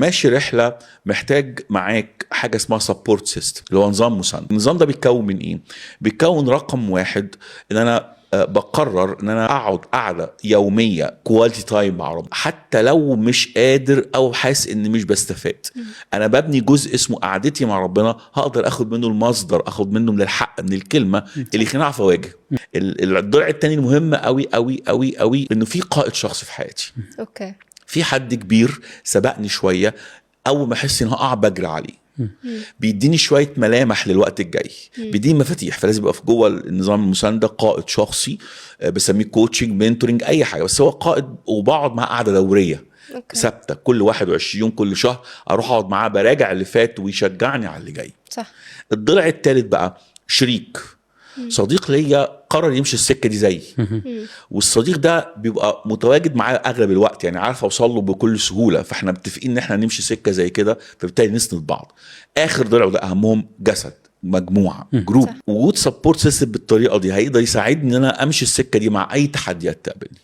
ماشي رحله محتاج معاك حاجه اسمها سبورت سيستم اللي هو نظام مساند. النظام ده بيتكون من ايه؟ بيتكون رقم واحد ان انا بقرر ان انا اقعد قعده يوميه كواليتي تايم مع ربنا، حتى لو مش قادر او حاسس ان مش بستفاد. انا ببني جزء اسمه قعدتي مع ربنا، هقدر اخد منه المصدر، اخد منه من الحق، من الكلمه اللي يخليني اعرف اواجه. الضلع التاني المهم قوي قوي قوي قوي انه في قائد شخص في حياتي. اوكي. في حد كبير سبقني شويه، اول ما احس ان هقع بجري عليه، بيديني شويه ملامح للوقت الجاي، بيديني مفاتيح. فلازم يبقى في جوه النظام المسانده قائد شخصي، بسميه كوتشنج، منتورنج، اي حاجه، بس هو قائد. وبقعد معاه قعده دوريه ثابته كل 21 يوم، كل شهر اروح اقعد معاه براجع اللي فات ويشجعني على اللي جاي. صح. الضلع الثالث بقى شريك، صديق ليا قرر يمشي السكه دي زيي، والصديق ده بيبقى متواجد معايا اغلب الوقت، يعني عارف اوصل له بكل سهوله، فاحنا متفقين ان احنا نمشي سكه زي كده، فبالتالي نسند بعض. اخر ضلع ده اهمهم جسد، مجموعه، جروب. وجود سبورت سيستم بالطريقه دي هيقدر يساعدني ان انا امشي السكه دي مع اي تحديات تقابلني.